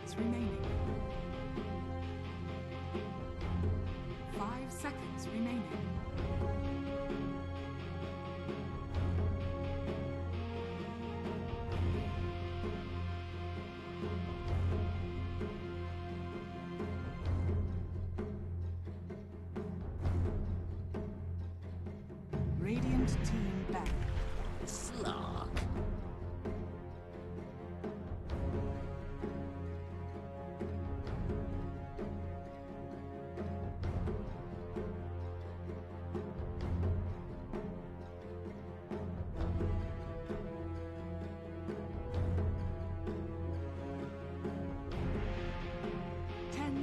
seconds remaining. 5 seconds remaining. Radiant team back. Slog.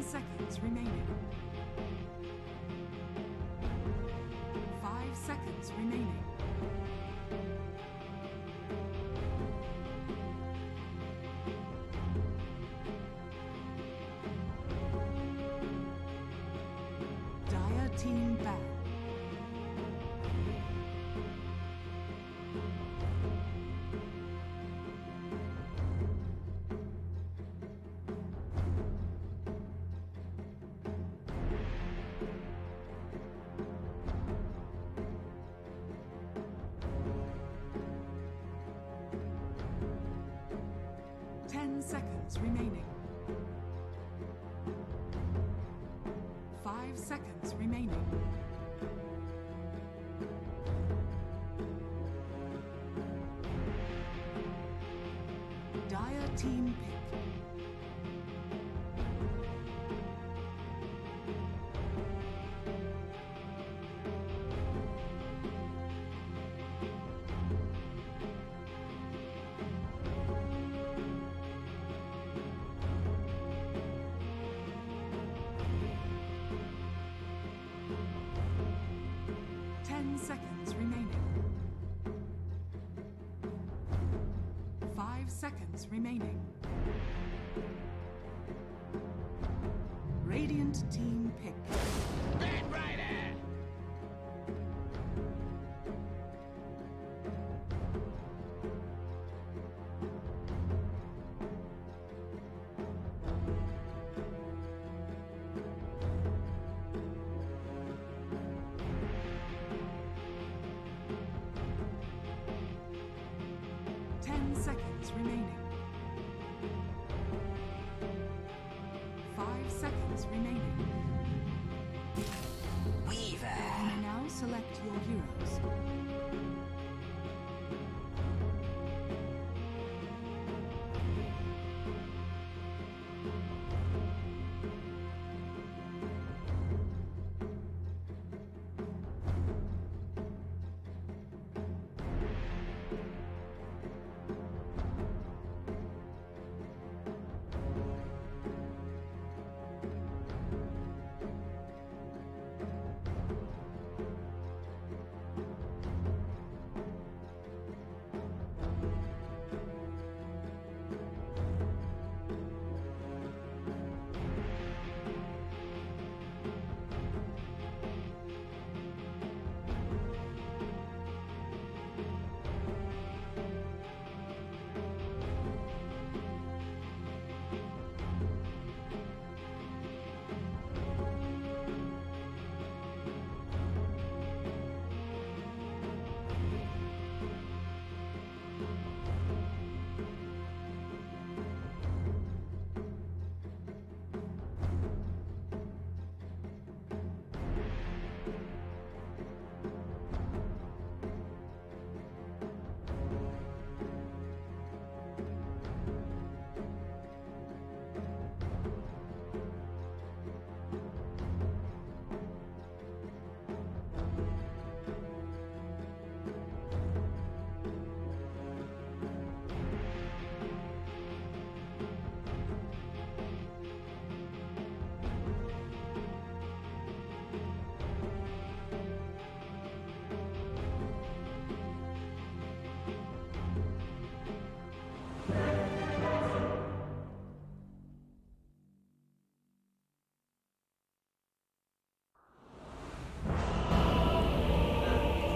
Seconds remaining. 5 seconds remaining. Dire team back. Seconds remaining. 5 seconds remaining. Dire team pick. Seconds remaining. 5 seconds remaining. Radiant team pick. Red Rider! Seconds remaining. 5 seconds remaining. Weaver! You may now select your heroes.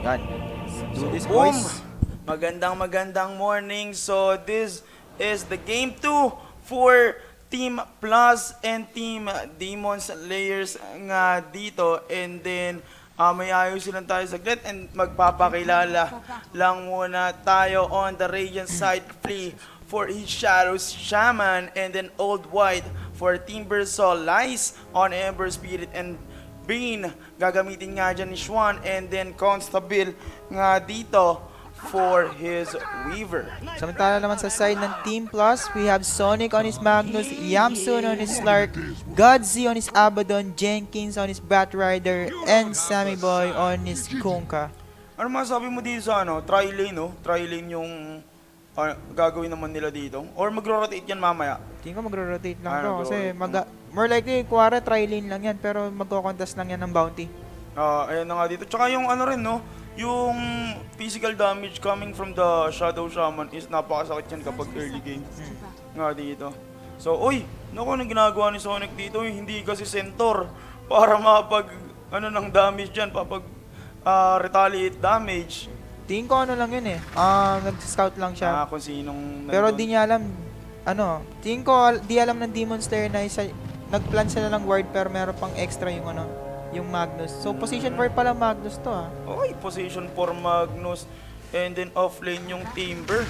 Yan. Do this, Boom! boys. Magandang morning. So this is the game 2 for Team Plus and Team Demon Slayers nga dito. And then, may ayusin lang tayo saglit and magpapakilala lang muna tayo on the Radiant side. Flea for his Shadows Shaman, and then Old White for Timber Soul Lies on Ember Spirit, and Bane gagamitin nga dyan ni Schwan, and then Constable nga dito for his Weaver. Samantala naman sa side ng Team Plus, we have Sonic on his Magnus, Yamsun on his Slark, Godzi on his Abaddon, Jenkins on his Batrider, and Sammy Boy on his Kunkka. Ano masabi mo dito sa tri-lane, no? Tri-lane yung gagawin naman nila dito? Or magro-rotate yan mamaya? Tingin ko magro-rotate lang Ano, to kasi more likely, kuwara tri-lane lang yan pero magko-contest lang yan ng bounty. Ayan na nga dito. Tsaka yung ano rin, no? Yung physical damage coming from the Shadow Shaman is napakasakit yan kapag early game. Nga dito. So, uy! Naku, anong ginagawa ni Sonic dito? Hindi kasi Centaur para mapag, ng damage dyan, papag retaliate damage. Tingin ko ano lang yun eh. Nag-scout lang siya. Kung sinong Pero nandun. di niya alam, tingin ko di alam ng Demon Slayer na nag-plan sila ng ward pero meron pang extra yung yung Magnus. So position 4 pala Magnus to Okay, position 4 Magnus. And then offlane yung Timber.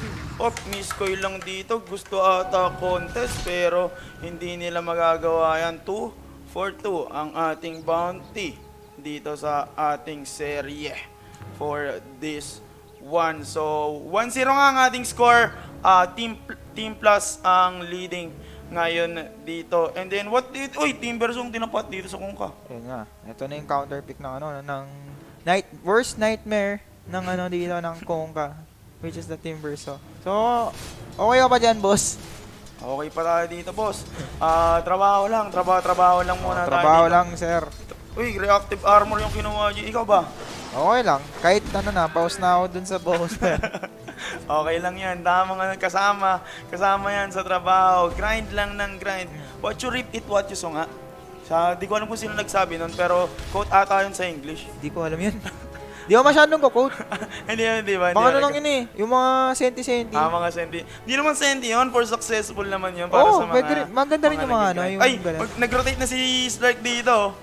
Miscoil lang dito. Gusto ata contest pero hindi nila magagawa yan. 2-4-2 ang ating bounty dito sa ating serye for this one. So 1-0 nga ang ating score. Team Plus ang leading ngayon dito. And then what did Timbersong tinapat dito sa Kunkka. Ayun nga. Ito na yung counter pick ng ng worst nightmare ng dito ng Kunkka, which is the Timbersaw. So okay ka pa dyan, boss? Okay pa tayo dito, boss. Trabaho lang muna tayo. Trabaho dito. lang, sir. Uy, reactive armor yung kinuha niyo. Ikaw ba? Okay lang. Kahit pause na ako dun sa boss. Okay lang yan. Tama nga kasama. Kasama yan sa trabaho. Grind lang ng grind. What you reap, it what you sow nga. Di ko alam kung sino nagsabi nun, pero quote ata yun sa English. Di ko alam yun. Di ako masyadong quote. Hindi ba? Baka lang yun eh. Yung mga senti-senti. Mga senti. Hindi naman senti yun. For successful naman yun. Para sa mga... pwede rin. Maganda rin yung mga nag-grind. yung nag-rotate na si Slark dito.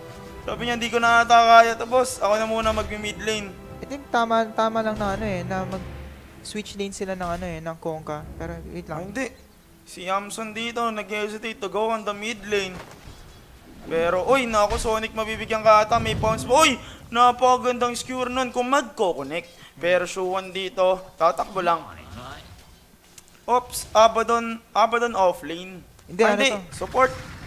Sabi niya, hindi ko na ata kaya to, boss. Ako na muna mag-mid lane. I think tama lang na na mag-switch lane sila ng ng Kunkka. Pero wait lang. Hindi. Si Yamson dito, nag-hesitate to go on the mid lane. Pero, naku, Sonic, mabibigyan ka ata, may pounce. Napakagandang skewer nun kung magko-connect. Pero Shuan dito, tatakbo lang. Abaddon off lane. Hindi,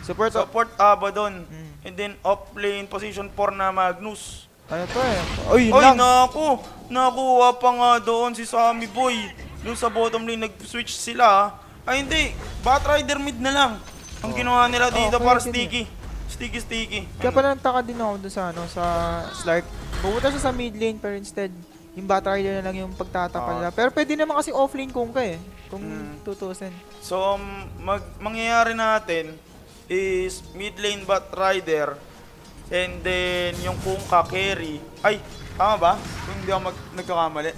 Support Abaddon. And then off lane, position 4 na Magnus. Ano to eh? Yun lang. Naku, nakuha pa nga doon si Sammy Boy. Doon sa bottom lane, nag-switch sila. Hindi, Batrider mid na lang. Ang ginawa nila dito para sticky. Sticky. Kaya pala nagtaka din ako doon sa Slark. Pumunta siya sa mid lane pero instead yung Batrider na lang yung pagtatapal nila. Pero pwede naman kasi offlane Kunkka eh. Kung 2,000. So, mangyayari natin is mid lane Batrider and then yung Kunkka carry. Tama ba? Kung hindi ako nagkakamali.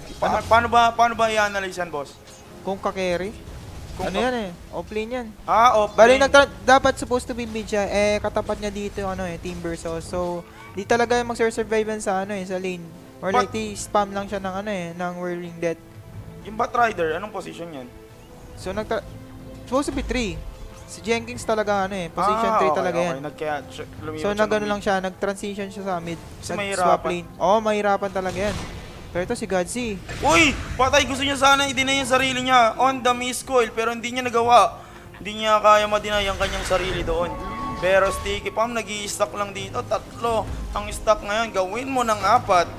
Paano ba i-analyze yan, boss? Kunkka carry? Ano yan eh? Offlane yan. Offlane. Bali, dapat supposed to be mid siya. Katapat niya dito Timbersaw. So, di talaga mag-survive sa sa lane. Or like, spam lang siya ng Whirling Death. Yung Batrider, anong position yan? So, supposed to be 3. Si Jenkins talaga position 3 talaga yan. So, lang siya, nag-transition siya sa mid. Nag-swap lane. Mahirapan talaga yan. Pero ito si Godzi. Patay, gusto niya sana i-deny yung sarili niya on the miscoil, pero hindi niya nagawa. Hindi niya kaya ma-deny ang kanyang sarili doon. Pero Sticky Palm, nag-i-stack lang dito. 3 ang stack ngayon. Gawin mo ng 4.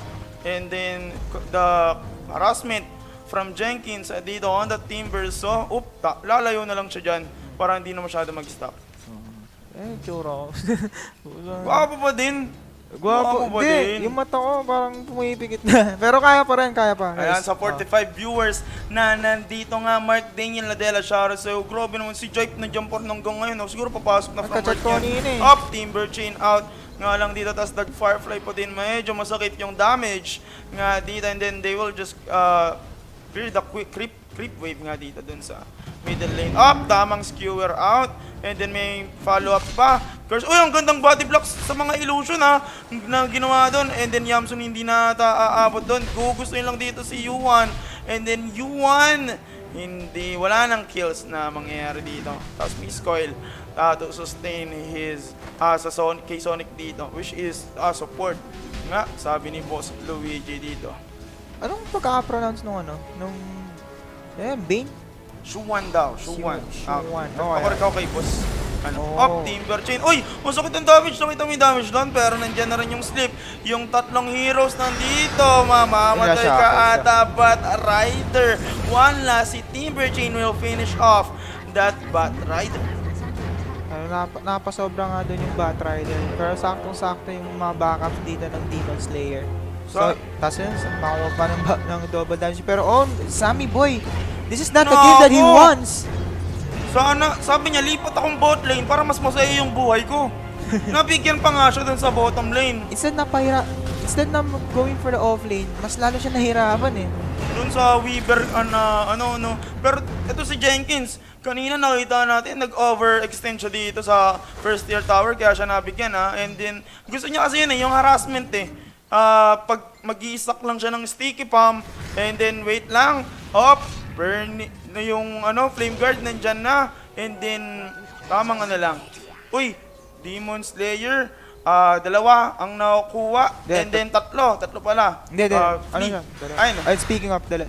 And then, the harassment from Jenkins dito on the Timbers. So, lalayo na lang siya dyan para hindi na masyado mag-stack. Tsura. Gwapo pa din. Hindi, yung mata ko parang pumipikit na. Pero kaya pa. Ayan, sa 45 viewers na nandito nga, Mark Daniel Ladela, shoutout sa'yo. Grabe naman si Jipe na jumper hanggang ngayon. Siguro papasok na from Nagka-chat work ko yan. kanina Up, Timber chain out. Nga lang dito, tas nag-Firefly pa din. Medyo masakit yung damage nga dito. And then they will just clear the creep creep wave nga dito dun sa middle lane. Up, tamang skewer out. And then may follow-up pa. Curse, uy, ang gandang body blocks sa mga illusion ha, na ginawa doon. And then Yamsun hindi na aabot doon. Gugustuhin lang dito si Yuan. And then Yuan, hindi, wala nang kills na mangyayari dito. Tapos Miss Coil to sustain his kay Sonic dito, which is support. Nga, sabi ni Boss Luigi dito. Anong pagkaka-pronounce nung Bane? Shuwan daw, Shuwan. Shuwan. Pakorek ako kay Boss. Oh. Up, Timber Chain. Uy, masakit ang damage. Nakita mo yung damage doon, pero nandyan na rin yung sleep. Yung tatlong heroes nandito. Mamamatay ka ata, Bat Rider. One last, si Timber Chain will finish off that Bat Rider. Napasobra nga doon yung Bat Rider. Pero saktong-sakto yung mga backups dito ng Demon Slayer. So, tas yun, makakuha pa ng double damage. Pero Sammy Boy, this is not the game that he wants. Sana, sabi niya, lipat akong bot lane para mas masaya yung buhay ko. Nabigyan pa nga siya dun sa bottom lane. Instead na going for the off lane, mas lalo siya nahirapan eh. Dun sa Weaver, Pero ito si Jenkins, kanina nakita natin, nag-overextend siya dito sa first tier tower, kaya siya nabigyan ha. And then, gusto niya kasi yun yung harassment eh. Pag mag-i-stack lang siya ng sticky palm, and then wait lang, burn na yung flame guard nandyan na, and then tamang lang. Uy, Demon Slayer, dalawa ang nakukuha, and then tatlo pala. Hindi, siya? Ayun. Speaking of, 3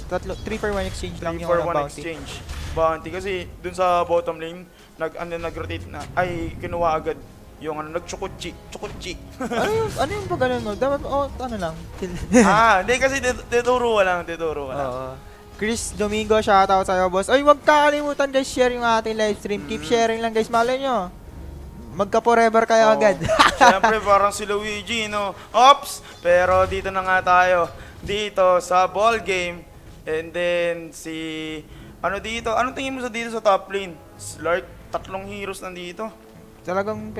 for 1 exchange lang 3 yung for 1 bounty. exchange. Bounty kasi dun sa bottom lane, nag-rotate na, ay kinuha agad yung nag-chukuchi. ano yung pag mo? Dapat, lang. Hindi kasi tituro lang. Oo. Chris Domingo, shoutout sa'yo, boss. Ay, wag kakalimutan guys, share yung ating live stream. Keep sharing lang guys, malay nyo. Magka-forever kayo agad. Siyempre, parang si Luigi, no? Ops! Pero dito na nga tayo. Dito sa ball game. And then, anong tingin mo dito sa top lane? Slark, 3 heroes nandito. Talagang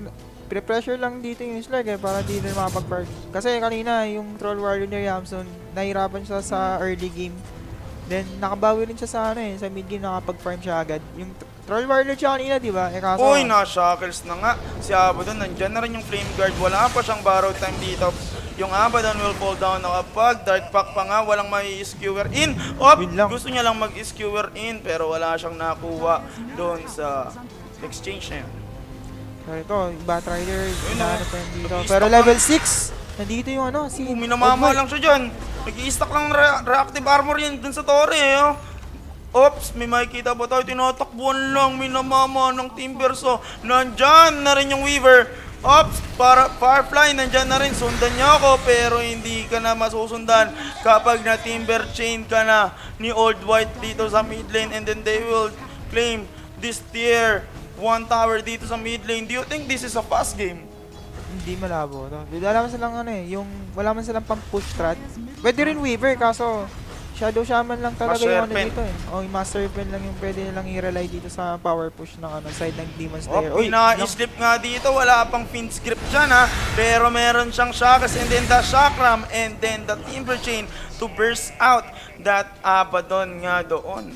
pre-pressure lang dito yung Slark para di na makapag-park. Kasi kanina, yung Troll Warrior ni Yamsun, nahirapan siya sa early game. Then, nakabawi rin siya sa sa mid game, nakapag-farm siya agad. Yung Troll Warrior siya kanina, di ba? Uy, na-shackles na nga. Si Abaddon, nandyan na rin yung Flame Guard. Wala pa siyang borrow time dito. Yung Abaddon will fall down na kapag Dark Pack pa nga, walang may skewer in. Gusto niya lang mag-skewer in, pero wala siyang nakuha doon sa exchange na yun. So ito, Bat Rider, inaano pa yun dito. Pero level 6, nandito yung minamama lang siya dyan. Nag-i-stack lang reactive armor yan dun sa torre eh. Oops, may makikita ba tayo? Tinatakbuhan lang, minamama ng Timberso. Nandyan na rin yung Weaver. Oops, Firefly, nandyan na rin. Sundan niya ako, pero hindi ka na masusundan kapag na Timber Chain ka na ni Old White dito sa mid lane. And then they will claim this tier 1 tower dito sa mid lane. Do you think this is a fast game? Hindi malabo. Wala man silang wala man silang pang push strat. Pwede rin Weaver, kaso Shadow Shaman lang talaga yung dito eh. Yung Master Pen lang yung pwede nilang i-rely dito sa power push ng side ng Demon Slayer. Pina-slip nga dito, wala pang fin script dyan ha. Pero meron siyang Shakas and then the Chakram and then the Timber Chain to burst out that Abaddon nga doon.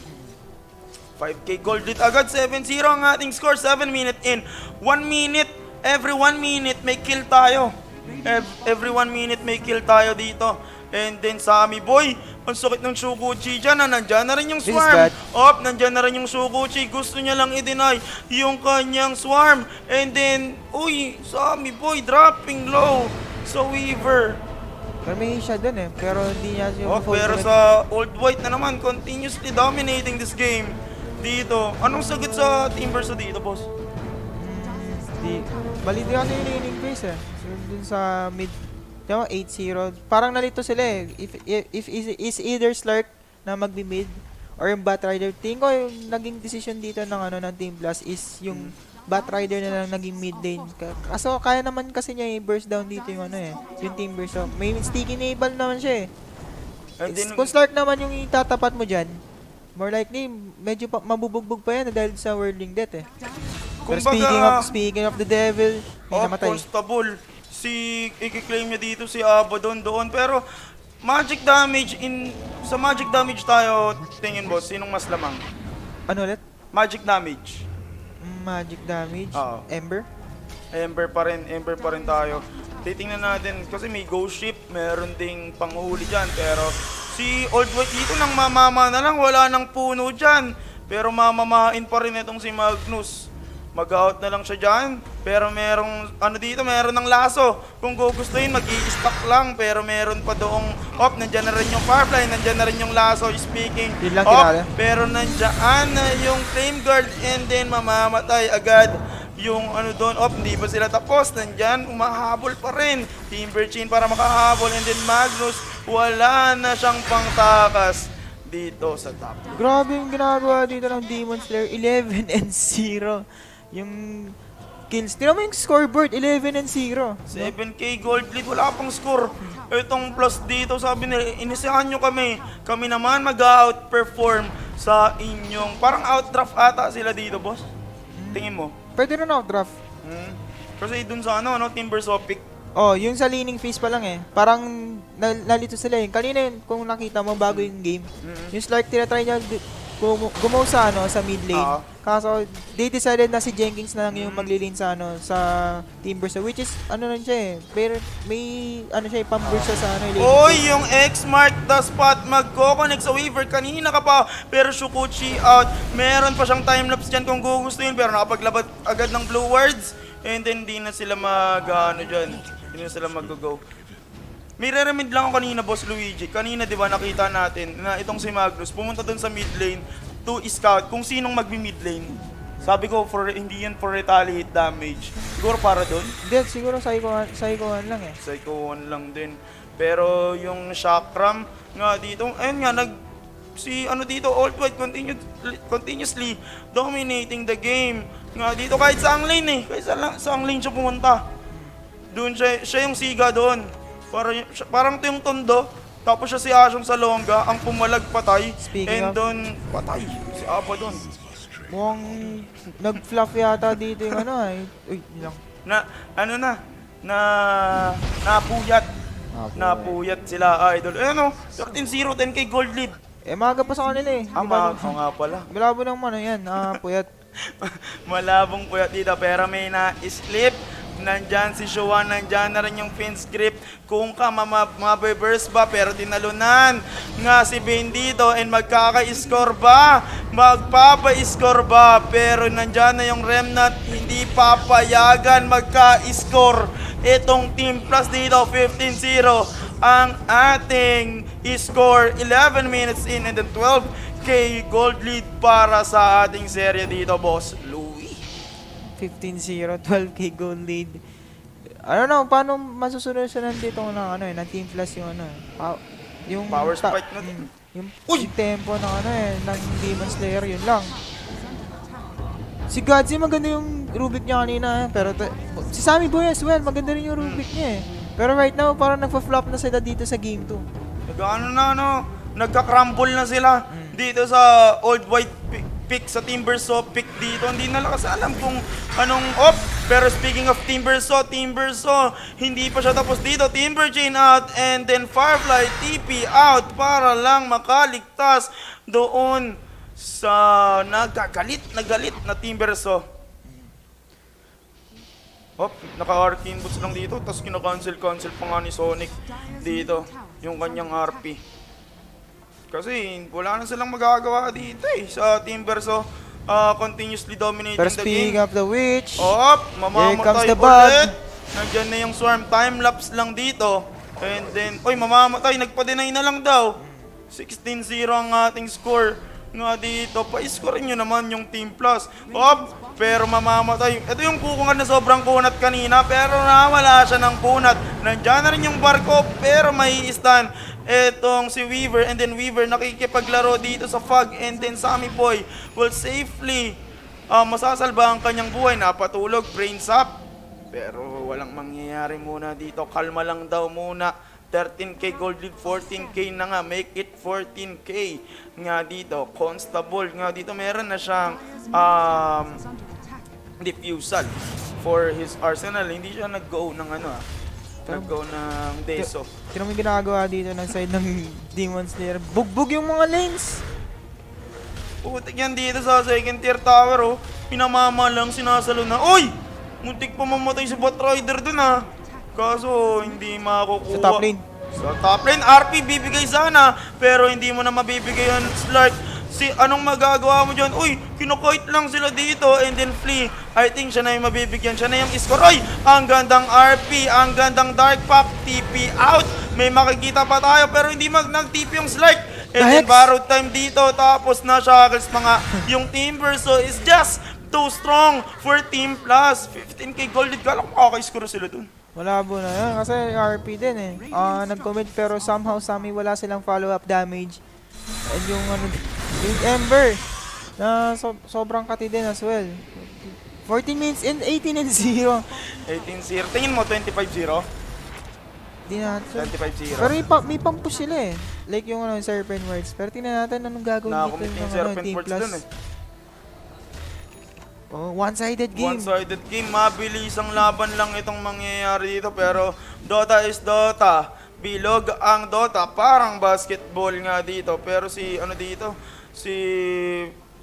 5k gold lead agad, 7-0 ang ating score, 7 minute in. 1 minute, every 1 minute may kill tayo. Every 1 minute may kill tayo dito. And then Sammy Boy, ang sakit ng Shuguchi dyan na nandyan na rin yung swarm. Nandyan na rin yung Shuguchi. Gusto niya lang i-deny yung kanyang swarm. And then, Sammy Boy dropping low sa Weaver. Pero may siya dun eh, pero hindi niya yung pero sa Old White na naman, continuously dominating this game. Dito, anong sagot sa Timberso dito, boss? Bali din yung laning base eh. Dun sa mid, 8-0. Parang nalito sila eh. If is either Slark na magbi-mid or yung Bat Rider. Tingin ko yung naging decision dito ng Team Blast is yung Bat Rider na lang naging mid lane. Kaso kaya naman kasi niya i-burst down dito yung yung Timberso. May sticky enable naman siya eh. Kung Slark naman yung itatapat mo dyan, more likely, medyo mabubugbog pa yan dahil sa Whirling Death eh. Pero speaking of the devil, may namatay. Constable. I-claim niya dito si Abaddon doon. Pero Magic damage sa magic damage tayo, tingin boss, sinong mas lamang? Ano ulit? Magic damage. Magic damage? Oo. Ember? Ember pa rin tayo. Titingnan natin kasi may ghost ship, meron ding panghuli dyan, pero si Old White dito nang mamama na lang, wala nang puno dyan. Pero mamamain pa rin itong si Magnus. Mag-out na lang siya dyan. Pero merong, meron ng laso. Kung gugustuhin, mag-i-stack lang. Pero meron pa doong, nandyan na rin yung Firefly, nandyan na rin yung laso, speaking. Yun lang kinala. Pero nandyan na yung Flame Guard and then mamamatay agad. Yung doon, hindi pa sila tapos. Nandyan, umahabol pa rin. Timberchain para makahabol. And then Magnus, wala na siyang pangtakas dito sa top. Grabe yung ginagawa dito ng Demon Slayer. 11 and 0. Yung kills. Tignan mo yung scoreboard. 11 and 0. 7k gold lead, wala pang score. Itong plus dito, sabi nila, inisahan nyo kami. Kami naman mag-outperform sa inyong, parang outdraft ata sila dito, boss. Tingin mo? Pwede rin outdraft. Kasi dun sa Timber Sopic. Yung sa leaning phase pa lang eh. Parang nalito sila eh. Kanina kung nakita mo bago yung game, yung Slark tinatry niya gumaw sa sa mid lane. Kaso they decided na si Jenkins na lang yung maglilane sa sa Timbers, which is lang siya eh. Pero may siya pambur siya sa lane. Yung X mark the spot, magko-connect sa Weaver. Kanina ka pa, pero Shukuchi out. Meron pa siyang timelapse dyan kung gugustuhin, pero nakapaglabas agad ng blue wards. And then di na sila dyan. Hindi na sila mag-go. May re-remid lang ako kanina, Boss Luigi. Kanina, di ba, nakita natin na itong si Magnus pumunta dun sa mid lane to scout kung sinong magbi-mid lane. Sabi ko, hindi yan for retaliate damage. Siguro para dun? Hindi, siguro psychoan lang eh. Psychoan lang din. Pero yung Chakram nga dito, ayun nga, dito, Old White continuously dominating the game. Nga dito, kahit sa ang lane eh. Kahit sa ang lane siya pumunta. Doon siya yung siga doon. Parang ito yung tondo. Tapos siya si Ashong sa longga, ang pumalag patay. And doon, patay. Si Apa doon. Mukhang nag-fluff yata dito yung Uy, lang. Napuyat. Napuyat sila, idol. 13-0, 10k gold lead. Maaga pa sa kanila eh. Nga pala. Malabo ng yan, puyat. Malabong puyat dito, pero may na-slip. Nandyan si Joan, nandyan na rin yung pin script. Kung ka mabe-burst ba, pero tinalunan nga si Bendito and magkaka-score ba? Magpapa-score ba? Pero nandyan na yung Remnant, hindi papayagan magka-score. Itong Team Plus dito, 15-0 ang ating score. 11 minutes in and then 12k gold lead para sa ating serye dito, Boss Louie. 15-0, 12k gold lead. Paano masusunod siya nandito ng Team Plus yung yung power spike na yung tempo ng ng Demon Slayer, yun lang. Si Godzi maganda yung Rubik niya kanina pero si Sammy Boy as well, maganda rin yung Rubik niya eh. Pero right now parang nagfa-flop na sila dito sa game 2. Nagka-crumble na sila dito sa Old White pick sa Timbersaw pick dito. Hindi na kasi alam kung anong Pero speaking of Timbersaw, hindi pa siya tapos dito. Timberchain out and then Firefly TP out para lang makaligtas doon sa galit na Timbersaw. Naka-arcane boots lang dito, tapos kina-cancel pa nga ni Sonic dito yung kanyang RP. Kasi wala na silang magagawa dito sa Timbersaw. Continuously dominating Pero the game. speaking of the witch, mamamatay here comes the ulit. Nandiyan na yung swarm. Time-lapse lang dito. And then, mamamatay. Nagpa-deny na lang daw. 16-0 ang ating score. Nga dito, pa-score nyo naman yung Team Plus. Pero mamamatay. Ito yung kukungan na sobrang kunat kanina, pero nawala siya ng kunat. Nandiyan na rin yung barko, pero may stun. Etong si Weaver, and then Weaver nakikipaglaro dito sa Fog, and then Sammy Boy will safely masasalba ang kanyang buhay. Napatulog, brains up. Pero walang mangyayari muna dito. Kalma lang daw muna. 13k gold lead, 14k na nga. Make it 14k nga dito. Constable nga dito. Meron na siyang diffusal for his arsenal. Hindi siya nag-go ng nag-go ng Deso. Tira mo yung ginagawa dito ng side ng Demon Slayer. Bugbog yung mga lanes. Putik yan dito sa second tier tower, oh. Pinamama lang, sinasalo na. Oy! Muntik pa mamatay si Bot Rider dun, ha. Kaso, hindi makukuha. Sa top lane. Sa top lane, RP bibigay sana. Pero hindi mo na mabibigay yun, Slark. Anong magagawa mo dyan? Uy, kinukait lang sila dito. And then Flea, I think siya na yung mabibigyan. Siya na yung score. Oy, ang gandang RP, ang gandang Dark Pack. TP out. May makikita pa tayo, pero hindi nag-TP yung Slark. And then borrowed time dito, tapos na-shackles pa nga yung Timber. So it's just too strong for Team Plus. 15k gold. Kala ko makaka-score sila dun. Malabo na yun kasi RP din eh. Nag-commit pero somehow wala silang follow-up damage. And yung yung Ember na sobrang kati din as well. 14 minutes and 18-0. 18-0. Tingin mo, 25-0? Di natin. 25-0. Pero may pang-push sila eh. Like yung Serpent Words. Pero tingnan natin anong gagawin Nakakomit dito yung ng Serpent Team Words Plus. dun eh. Oh, one-sided game. One-sided game. Mabilis ang laban lang itong mangyayari dito. Pero Dota is Dota. Bilog ang Dota. Parang basketball nga dito. Pero si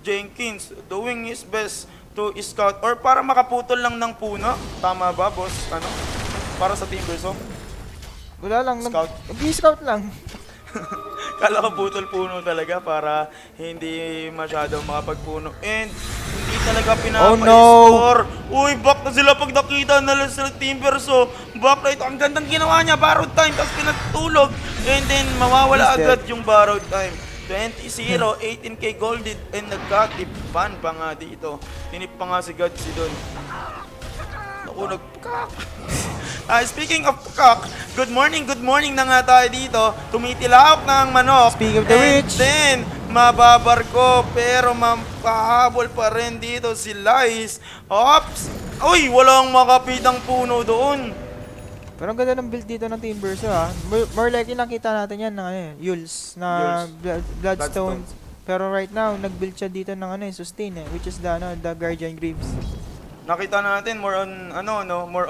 Jenkins doing his best to scout or para makaputol lang ng puno. Tama ba, boss? Para sa Team Verso? Wala lang. Scout. Nag-scout lang. Kala ko putol puno talaga para hindi masyado makapagpuno. And hindi talaga pinapa-score. Uy, back na sila pag nakita na lang sa Team Verso. Back na ito. Ang gandang ginawa niya. Borrowed time. Tapos pinatulog. And then mawawala agad yung borrowed time. 20-0, 18k golded. And nagka-tipan pa nga dito. Tinip pa nga si Godsi doon. Naku, nagpakak. Speaking of cock, good morning na nga tayo dito. Tumitilawak na ang manok. Speak of the witch. And then, mababarko, pero mapahabol pa rin dito si Lice. Ops! Uy, walang makapitang puno doon. Pero ang ganda ng build dito ng Team Verso ha. More likely nakita natin yan ng Yules na Bloodstone. Pero right now, nag-build siya dito ng sustain which is the Guardian Greaves. Nakita natin more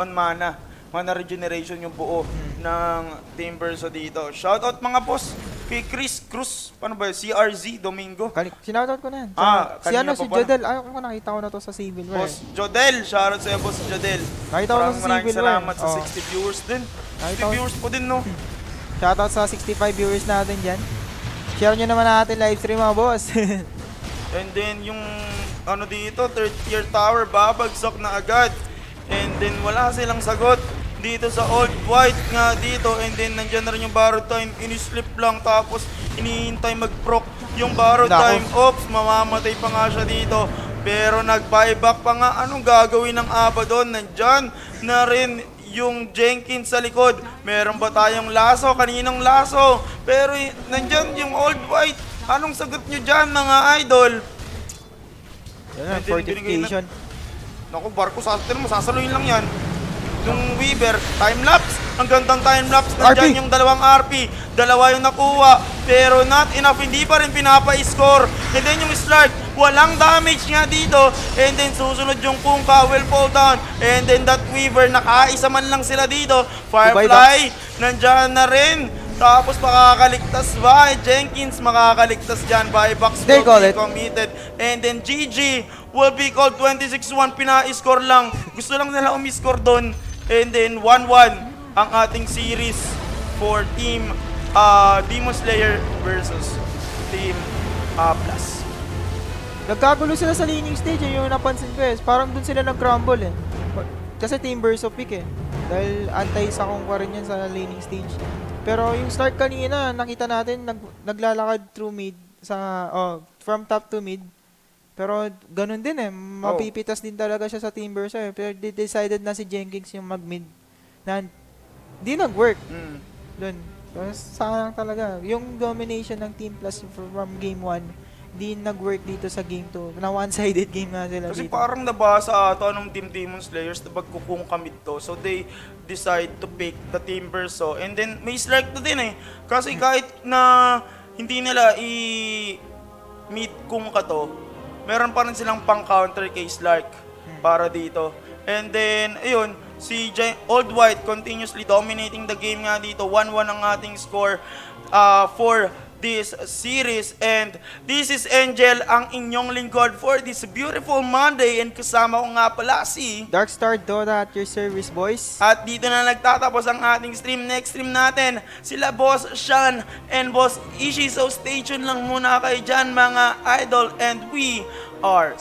on mana. Mana regeneration yung buo ng Team Verso dito. Shoutout mga boss kay Chris Cruz. Paano ba yun? CRZ Domingo. Sinoutout ko na yan. Si Jodel. Ako nakita ko na to sa Civil War. Boss Jodel. Shoutout sa'yo, Boss Jodel. Nakita ko na sa Maraming Civil War. salamat sa 60 viewers din. 60 viewers po din, no? Shoutout sa 65 viewers natin dyan. Share nyo naman natin live stream mga boss. And then yung dito, third tier tower, babagsak na agad. And then wala silang sagot dito sa Old White nga dito. And then nandyan na rin yung borrowed time. Inislip lang tapos inihintay mag-proc yung borrowed time. Oops, mamamatay pa nga siya dito. Pero nag-buyback pa nga. Anong gagawin ng Abaddon? Nandyan na rin yung Jenkins sa likod. Meron ba tayong laso? Kaninang laso? Pero nandyan yung Old White. Anong sagot nyo dyan mga idol? Yan, fortification. Naku, barko sa atin mo, sasaluhin lang yan. Yung Weaver, time-lapse. Ang gandang time-lapse. Nandyan yung dalawang RP. Dalawa yung nakuha. Pero not enough. Hindi pa rin pinapa-score. And then yung Slark, walang damage nga dito. And then susunod yung Kungka will fall down. And then that Weaver, nakaisa man lang sila dito. Firefly, nandyan na rin. Tapos makakaligtas ba? Jenkins makakaligtas dyan. Buybacks will be committed. And then GG will be called 26-1. Pina-score lang. Gusto lang nila umi-score doon. And then 1-1 ang ating series for Team Demon Slayer versus Team Plus. Nagkagulo sila sa laning stage yung napansin ko Parang dun sila nag-crumble Kasi Team Verso pick Dahil anti-sakong pa rin yan sa laning stage. Pero yung start kanina, nakita natin naglalakad through mid from top to mid. Pero ganun din mapipitas din talaga siya sa Team Verso Pero decided na si Jenkins yung mag-mid na di nag-work. Doon. Sayang talaga. Yung domination ng Team Plus from game 1, di nag-work dito sa game 2. Na one-sided game nga sila Kasi dito. parang nabasa ata ng Team Demon Slayers na bagkukung kamit to. So they decide to pick the Team Verso. And then may strike na din Kasi kahit na hindi nila i-meet kung ka to, meron pa rin silang pang-counter kay Slark para dito. And then, ayun, Si Old White continuously dominating the game nga dito. 1-1 ang ating score for this series. And this is Angel, ang inyong lingkod for this beautiful Monday. And kasama ko nga pala si Darkstar Dota at your service, boys. At dito na nagtatapos ang ating stream. Next stream natin, sila Boss Sean and Boss Ishi. So stay tuned lang muna kayo dyan mga idol. And we are